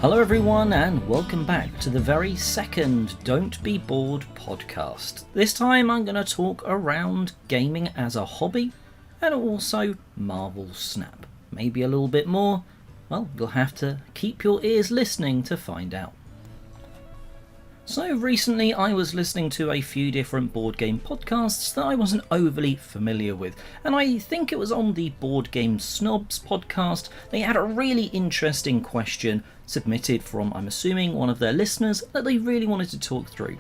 Hello everyone and welcome back to the very second Don't Be Bored podcast. This time I'm going to talk around gaming as a hobby and also Marvel Snap. Maybe a little bit more. Well, you'll have to keep your ears listening to find out. So recently I was listening to a few different board game podcasts that I wasn't overly familiar with, and I think it was on the Board Game Snobs podcast. They had a really interesting question submitted from, I'm assuming, one of their listeners that they really wanted to talk through.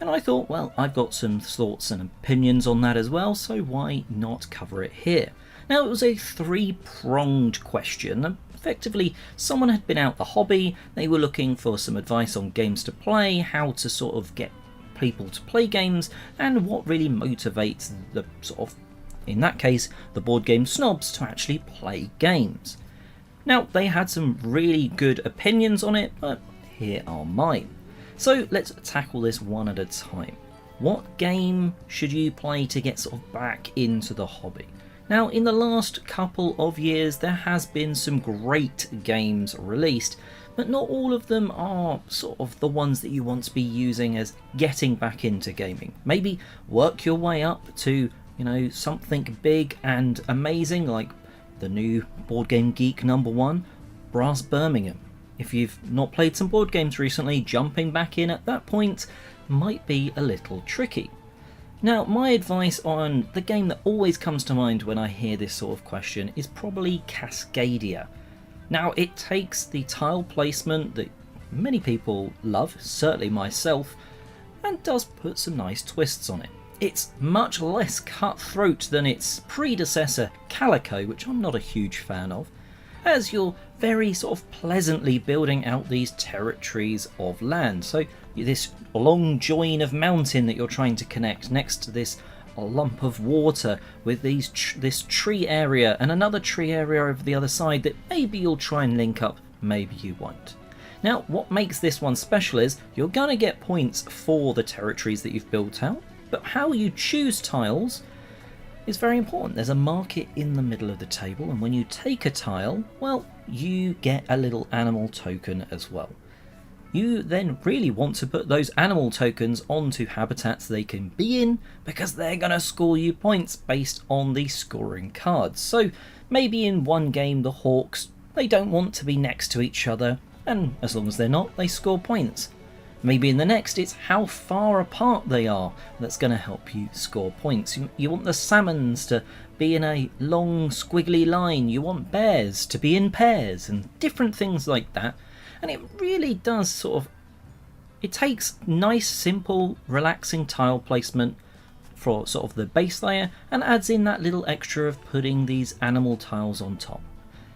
And I thought, well, I've got some thoughts and opinions on that as well, so why not cover it here? Now, it was a three-pronged question. Effectively, someone had been out the hobby, they were looking for some advice on games to play, how to sort of get people to play games, and what really motivates the sort of, in that case, the board game snobs to actually play games. Now, they had some really good opinions on it, but here are mine. So let's tackle this one at a time. What game should you play to get sort of back into the hobby? Now, in the last couple of years, there has been some great games released, but not all of them are sort of the ones that you want to be using as getting back into gaming. Maybe work your way up to, something big and amazing like the new Board Game Geek #1, Brass Birmingham. If you've not played some board games recently, jumping back in at that point might be a little tricky. Now, my advice on the game that always comes to mind when I hear this sort of question is probably Cascadia. Now, it takes the tile placement that many people love, certainly myself, and does put some nice twists on it. It's much less cutthroat than its predecessor, Calico, which I'm not a huge fan of, as you're very sort of pleasantly building out these territories of land. So this long join of mountain that you're trying to connect next to this lump of water with this tree area and another tree area over the other side that maybe you'll try and link up, maybe you won't. Now, what makes this one special is you're going to get points for the territories that you've built out, but how you choose tiles is very important. There's a market in the middle of the table, and when you take a tile, well, you get a little animal token as well. You then really want to put those animal tokens onto habitats they can be in, because they're going to score you points based on the scoring cards. So maybe in one game the hawks, they don't want to be next to each other, and as long as they're not, they score points. Maybe in the next it's how far apart they are that's going to help you score points. You want the salmons to be in a long squiggly line, you want bears to be in pairs and different things like that. And it really does it takes nice, simple, relaxing tile placement for sort of the base layer and adds in that little extra of putting these animal tiles on top.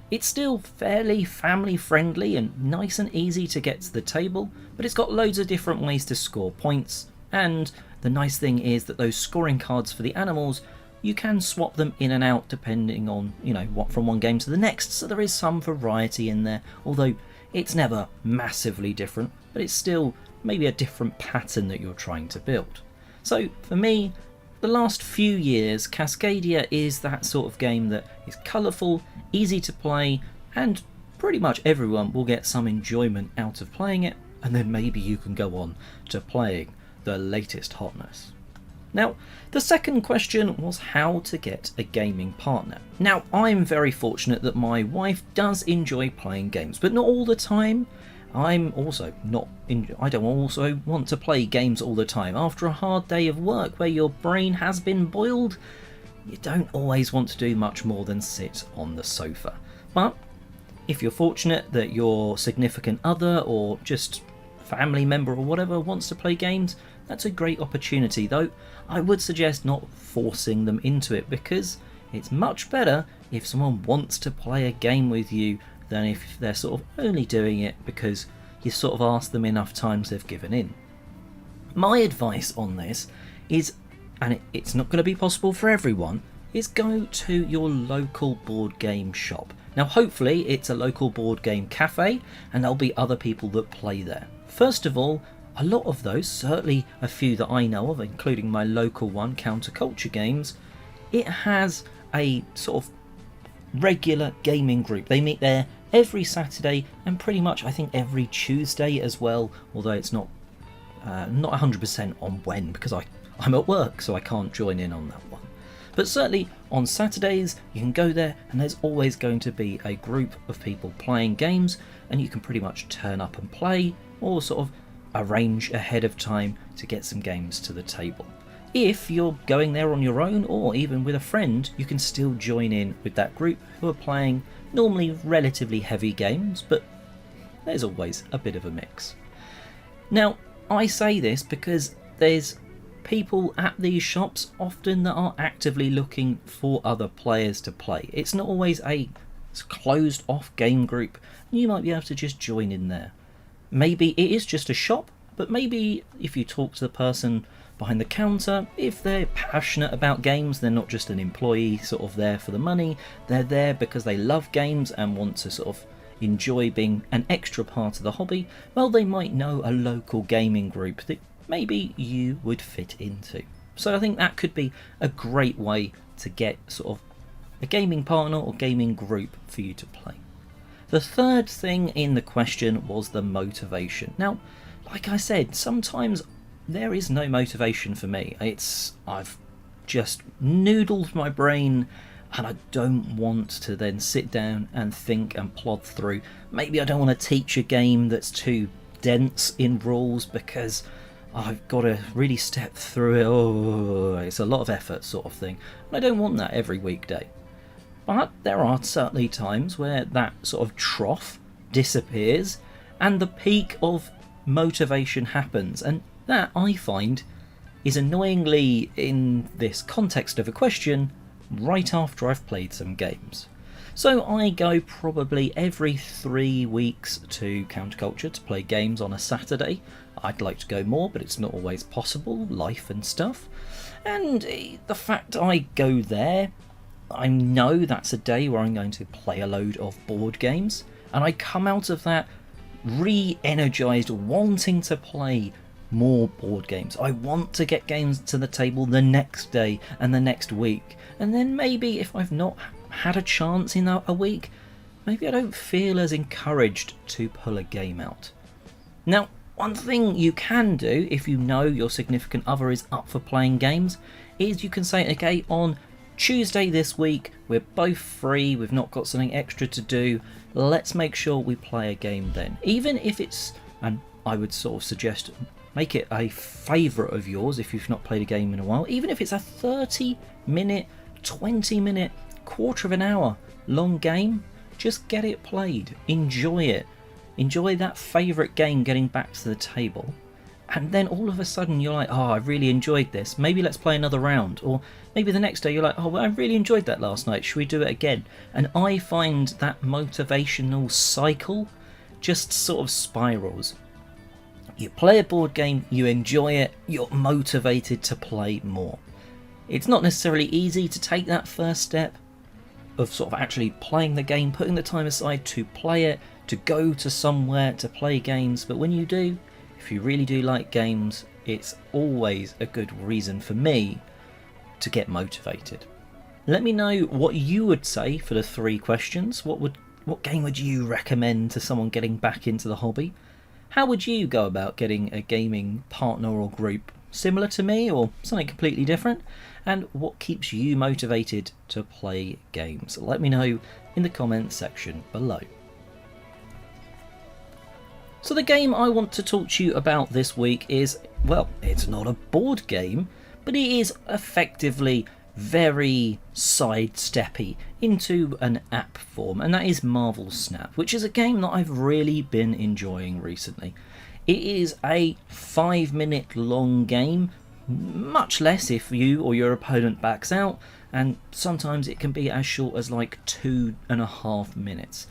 It's still fairly family friendly and nice and easy to get to the table, but it's got loads of different ways to score points, and the nice thing is that those scoring cards for the animals, you can swap them in and out depending on, what from one game to the next, so there is some variety in there, although it's never massively different, but it's still maybe a different pattern that you're trying to build. So for me, the last few years, Cascadia is that sort of game that is colourful, easy to play, and pretty much everyone will get some enjoyment out of playing it, and then maybe you can go on to playing the latest hotness. Now, the second question was how to get a gaming partner. Now, I'm very fortunate that my wife does enjoy playing games, but not all the time. I don't also want to play games all the time. After a hard day of work where your brain has been boiled, you don't always want to do much more than sit on the sofa. But if you're fortunate that your significant other or just family member or whatever wants to play games, that's a great opportunity, though I would suggest not forcing them into it, because it's much better if someone wants to play a game with you than if they're sort of only doing it because you sort of asked them enough times they've given in. My advice on this is, and it's not going to be possible for everyone, is go to your local board game shop. Now hopefully it's a local board game cafe and there'll be other people that play there. First of all, a lot of those, certainly a few that I know of, including my local one, Counterculture Games, it has a sort of regular gaming group. They meet there every Saturday and pretty much I think every Tuesday as well, although it's not 100% on when, because I'm at work, so I can't join in on that one. But certainly on Saturdays you can go there and there's always going to be a group of people playing games, and you can pretty much turn up and play, or sort of arrange ahead of time to get some games to the table. If you're going there on your own or even with a friend, you can still join in with that group who are playing normally relatively heavy games, but there's always a bit of a mix. Now, I say this because there's people at these shops often that are actively looking for other players to play. It's not always a closed off game group. You might be able to just join in there. Maybe it is just a shop, but maybe if you talk to the person behind the counter, if they're passionate about games, they're not just an employee sort of there for the money, they're there because they love games and want to sort of enjoy being an extra part of the hobby, well, they might know a local gaming group that maybe you would fit into. So I think that could be a great way to get sort of a gaming partner or gaming group for you to play. The third thing in the question was the motivation. Now, like I said, sometimes there is no motivation for me. I've just noodled my brain and I don't want to then sit down and think and plod through. Maybe I don't want to teach a game that's too dense in rules because I've got to really step through it. Oh, it's a lot of effort sort of thing. And I don't want that every weekday. But there are certainly times where that sort of trough disappears and the peak of motivation happens, and that I find is annoyingly, in this context of a question, right after I've played some games. So I go probably every 3 weeks to Counterculture to play games on a Saturday. I'd like to go more, but it's not always possible, life and stuff. And the fact I go there, I know that's a day where I'm going to play a load of board games, and I come out of that re-energized, wanting to play more board games. I want to get games to the table the next day and the next week, and then maybe if I've not had a chance in a week, maybe I don't feel as encouraged to pull a game out. Now, one thing you can do if you know your significant other is up for playing games is you can say, okay, on Tuesday this week we're both free, we've not got something extra to do, let's make sure we play a game then. Even if it's, and I would sort of suggest make it a favourite of yours if you've not played a game in a while, even if it's a 30-minute, 20-minute, quarter of an hour long game, just get it played, enjoy it, enjoy that favourite game getting back to the table, and then all of a sudden you're like, oh, I really enjoyed this, maybe let's play another round. Or maybe the next day you're like, oh, well, I really enjoyed that last night, should we do it again? And I find that motivational cycle just sort of spirals. You play a board game, you enjoy it, you're motivated to play more. It's not necessarily easy to take that first step of sort of actually playing the game, putting the time aside to play it, to go to somewhere to play games, but when you do, if you really do like games, it's always a good reason for me to get motivated. Let me know what you would say for the 3 questions. What game would you recommend to someone getting back into the hobby? How would you go about getting a gaming partner or group? Similar to me or something completely different? And what keeps you motivated to play games? Let me know in the comments section below. So the game I want to talk to you about this week is, well, it's not a board game, but it is effectively very sidesteppy into an app form, and that is Marvel Snap, which is a game that I've really been enjoying recently. It is a 5-minute long game, much less if you or your opponent backs out, and sometimes it can be as short as like 2.5 minutes.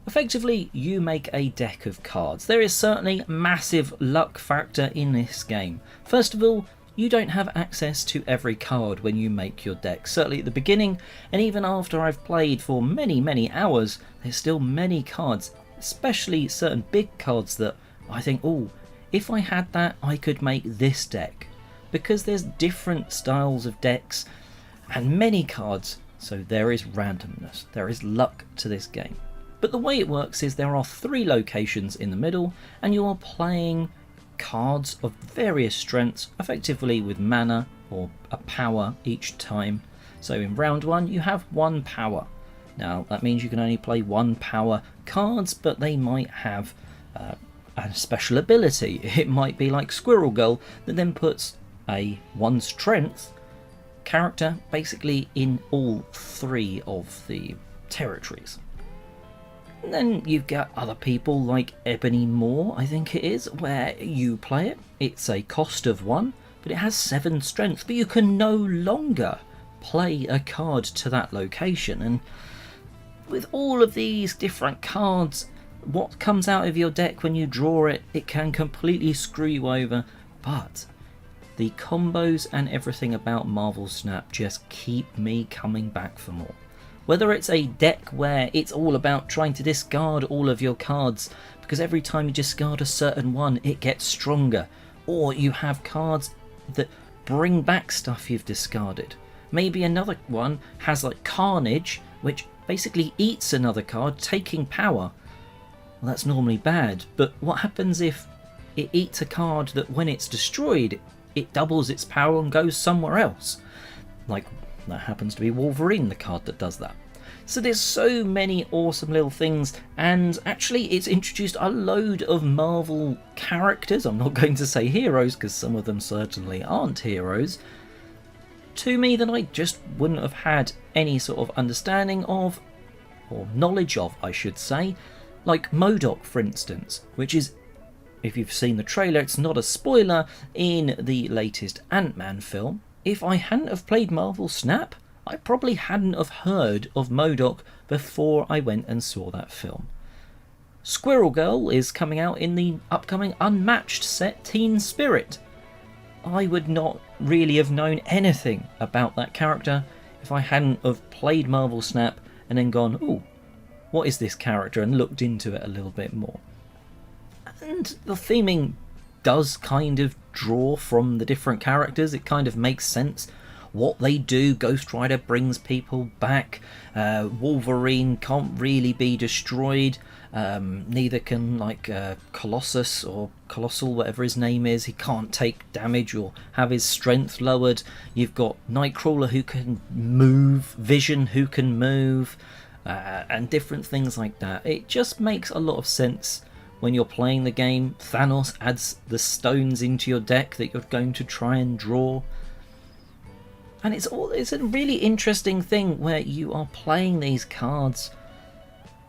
Effectively, you make a deck of cards. There is certainly massive luck factor in this game. First of all, you don't have access to every card when you make your deck. Certainly at the beginning, and even after I've played for many hours, there's still many cards, especially certain big cards that I think, oh, if I had that, I could make this deck. Because there's different styles of decks and many cards, so there is randomness, there is luck to this game. But the way it works is there are 3 locations in the middle, and you are playing cards of various strengths, effectively with mana or a power each time. So in round 1 you have 1 power. Now that means you can only play 1 power cards, but they might have a special ability. It might be like Squirrel Girl that then puts a 1 strength character basically in all 3 of the territories. And then you've got other people like Ebony Maw, I think it is, where you play it. It's a cost of 1, but it has 7 strength, but you can no longer play a card to that location. And with all of these different cards, what comes out of your deck when you draw it, it can completely screw you over. But the combos and everything about Marvel Snap just keep me coming back for more. Whether it's a deck where it's all about trying to discard all of your cards, because every time you discard a certain one it gets stronger, or you have cards that bring back stuff you've discarded. Maybe another one has like Carnage, which basically eats another card, taking power. Well, that's normally bad, but what happens if it eats a card that when it's destroyed it doubles its power and goes somewhere else? Like, that happens to be Wolverine, the card that does that. So there's so many awesome little things, and actually it's introduced a load of Marvel characters, I'm not going to say heroes because some of them certainly aren't heroes, to me that I just wouldn't have had any sort of understanding of, or knowledge of I should say, like MODOK for instance, which is, if you've seen the trailer, it's not a spoiler, in the latest Ant-Man film. If I hadn't have played Marvel Snap, I probably hadn't have heard of MODOK before I went and saw that film. Squirrel Girl is coming out in the upcoming Unmatched set Teen Spirit. I would not really have known anything about that character if I hadn't have played Marvel Snap and then gone, ooh, what is this character, and looked into it a little bit more. And the theming does kind of draw from the different characters. It kind of makes sense what they do. Ghost Rider brings people back. Wolverine can't really be destroyed. Neither can Colossus or Colossal, whatever his name is. He can't take damage or have his strength lowered. You've got Nightcrawler who can move, Vision who can move, and different things like that. It just makes a lot of sense when you're playing the game. Thanos adds the stones into your deck that you're going to try and draw. And it's a really interesting thing where you are playing these cards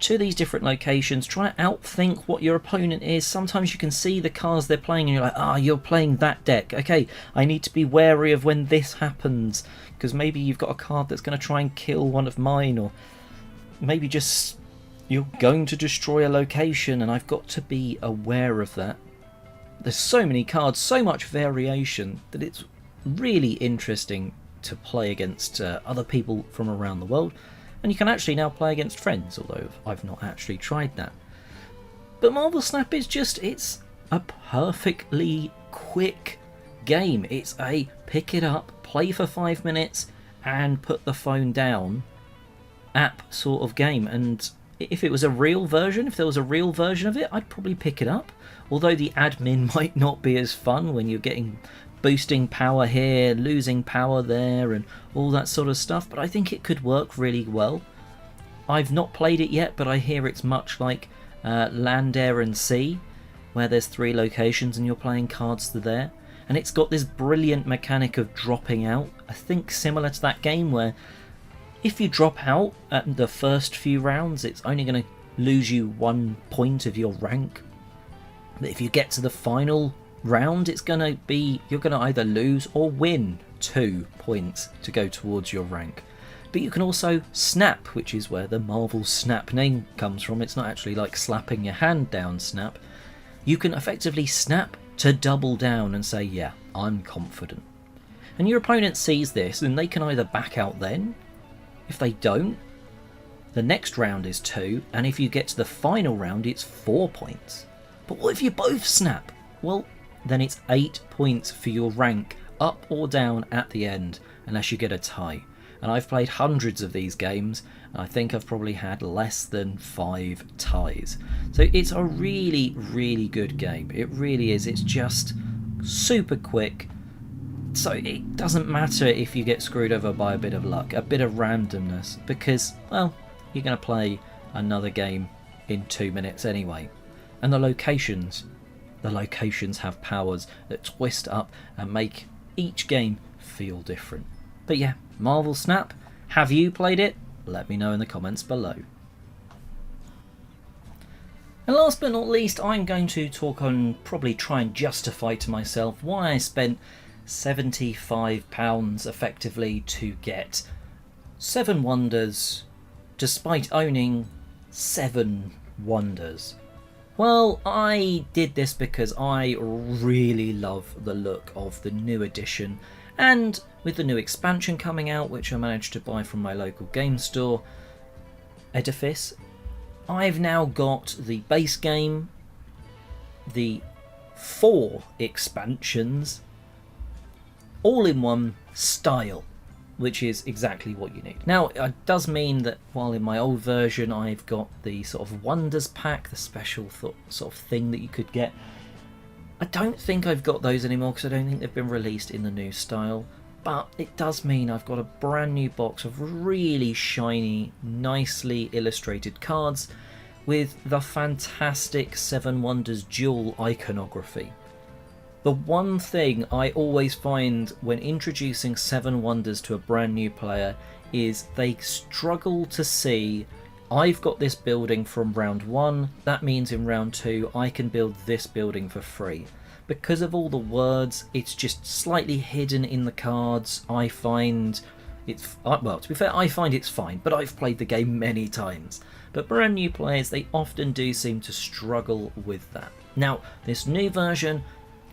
to these different locations, trying to outthink what your opponent is. Sometimes you can see the cards they're playing and you're like, you're playing that deck. Okay, I need to be wary of when this happens, because maybe you've got a card that's going to try and kill one of mine, or maybe just you're going to destroy a location and I've got to be aware of that. There's so many cards, so much variation, that it's really interesting to play against other people from around the world. And you can actually now play against friends, although I've not actually tried that. But Marvel Snap is just, it's a perfectly quick game. It's a pick it up, play for 5 minutes and put the phone down app sort of game. And if it was a real version, if there was a real version of it, I'd probably pick it up. Although the admin might not be as fun when you're getting boosting power here, losing power there, and all that sort of stuff, but I think it could work really well. I've not played it yet, but I hear it's much like Land, Air and Sea, where there's 3 locations and you're playing cards to there. And it's got this brilliant mechanic of dropping out, I think similar to that game where if you drop out at the first few rounds, it's only going to lose you 1 point of your rank. But if you get to the final round, it's going to be, you're going to either lose or win 2 points to go towards your rank. But you can also snap, which is where the Marvel Snap name comes from. It's not actually like slapping your hand down snap. You can effectively snap to double down and say, yeah, I'm confident. And your opponent sees this and they can either back out then. If they don't, the next round is 2, and if you get to the final round it's 4 points. But what if you both snap? Well, then it's 8 points for your rank, up or down at the end, unless you get a tie. And I've played hundreds of these games, and I think I've probably had less than 5 ties. So it's a really, really good game. It really is. It's just super quick. So it doesn't matter if you get screwed over by a bit of luck, a bit of randomness, because, well, you're going to play another game in 2 minutes anyway. And the locations have powers that twist up and make each game feel different. But yeah, Marvel Snap, have you played it? Let me know in the comments below. And last but not least, I'm going to talk on, probably try and justify to myself why I spent £75 effectively to get 7 Wonders, despite owning 7 Wonders. Well, I did this because I really love the look of the new edition, and with the new expansion coming out, which I managed to buy from my local game store, Edifice, I've now got the base game, the 4 expansions, all in one style, which is exactly what you need. Now, it does mean that while in my old version I've got the sort of Wonders pack, the special sort of thing that you could get, I don't think I've got those anymore because I don't think they've been released in the new style. But it does mean I've got a brand new box of really shiny, nicely illustrated cards with the fantastic 7 Wonders dual iconography. The one thing I always find when introducing 7 Wonders to a brand new player is they struggle to see, I've got this building from round 1, that means in round 2 I can build this building for free. Because of all the words, it's just slightly hidden in the cards. I find it's, well, to be fair, I find it's fine, but I've played the game many times. But brand new players, they often do seem to struggle with that. Now, this new version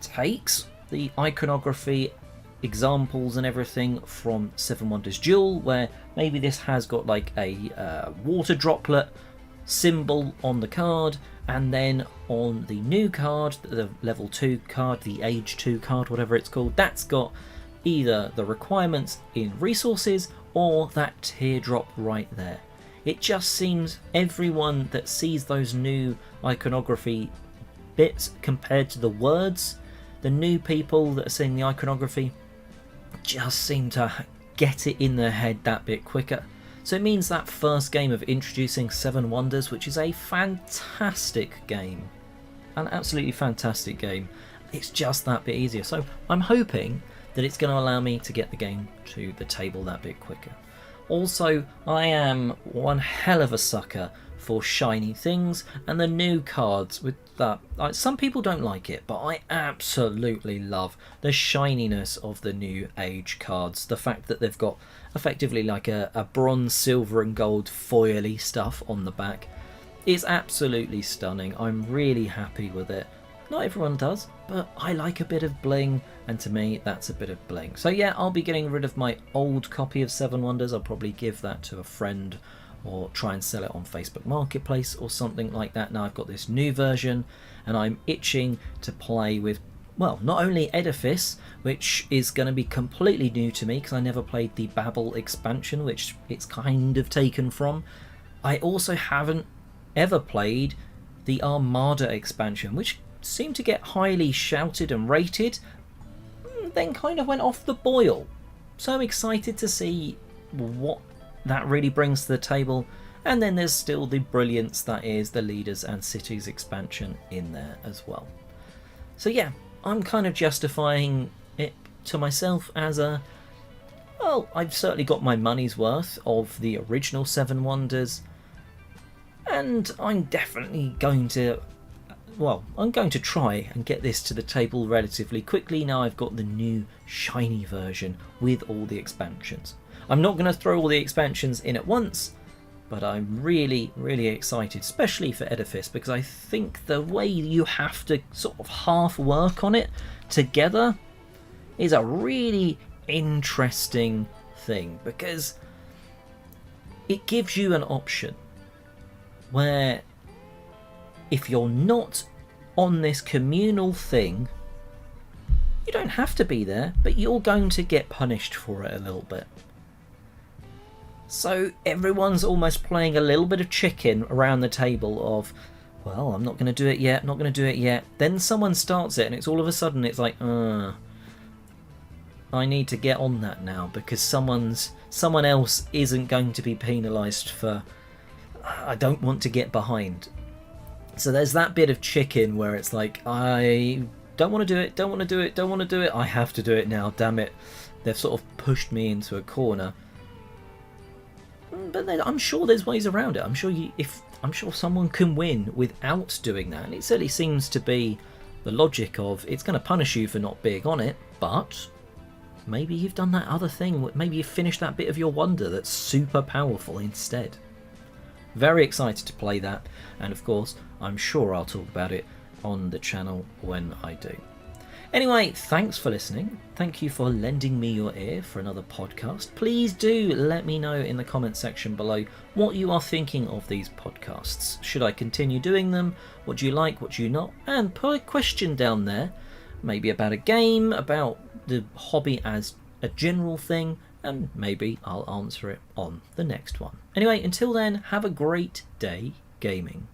takes the iconography, examples and everything from 7 Wonders Duel, where maybe this has got like a water droplet symbol on the card, and then on the new card, the level 2 card, the age 2 card, whatever it's called, that's got either the requirements in resources or that teardrop right there. It just seems everyone that sees those new iconography bits compared to the words, the new people that are seeing the iconography just seem to get it in their head that bit quicker. So it means that first game of introducing 7 Wonders, which is a fantastic game, an absolutely fantastic game, it's just that bit easier. So I'm hoping that it's going to allow me to get the game to the table that bit quicker. Also, I am one hell of a sucker for shiny things, and the new cards with that, some people don't like it, but I absolutely love the shininess of the new age cards. The fact that they've got effectively like a bronze, silver and gold foily stuff on the back is absolutely stunning. I'm really happy with it. Not everyone does, but I like a bit of bling, and to me that's a bit of bling. So yeah, I'll be getting rid of my old copy of 7 Wonders. I'll probably give that to a friend or try and sell it on Facebook Marketplace or something like that. Now I've got this new version and I'm itching to play with, well, not only Edifice, which is going to be completely new to me because I never played the Babel expansion, which it's kind of taken from. I also haven't ever played the Armada expansion, which seemed to get highly shouted and rated, then kind of went off the boil. So I'm excited to see what that really brings to the table. And then there's still the brilliance that is the Leaders and Cities expansion in there as well. So yeah, I'm kind of justifying it to myself as a, well, I've certainly got my money's worth of the original 7 Wonders, and I'm definitely going to, well, I'm going to try and get this to the table relatively quickly now I've got the new shiny version with all the expansions. I'm not going to throw all the expansions in at once, but I'm really, really excited, especially for Edifice, because I think the way you have to sort of half work on it together is a really interesting thing, because it gives you an option where if you're not on this communal thing, you don't have to be there, but you're going to get punished for it a little bit. So everyone's almost playing a little bit of chicken around the table of, well, I'm not going to do it yet, not going to do it yet. Then someone starts it and it's all of a sudden it's like, I need to get on that now because someone else isn't going to be penalised for, I don't want to get behind. So there's that bit of chicken where it's like, I don't want to do it, don't want to do it, don't want to do it, I have to do it now, damn it. They've sort of pushed me into a corner. But I'm sure there's ways around it. I'm sure someone can win without doing that. And it certainly seems to be the logic of it's going to punish you for not being on it, but maybe you've done that other thing. Maybe you've finished that bit of your wonder that's super powerful instead. Very excited to play that, and of course, I'm sure I'll talk about it on the channel when I do. Anyway, thanks for listening. Thank you for lending me your ear for another podcast. Please do let me know in the comments section below what you are thinking of these podcasts. Should I continue doing them? What do you like? What do you not? And put a question down there, maybe about a game, about the hobby as a general thing, and maybe I'll answer it on the next one. Anyway, until then, have a great day gaming.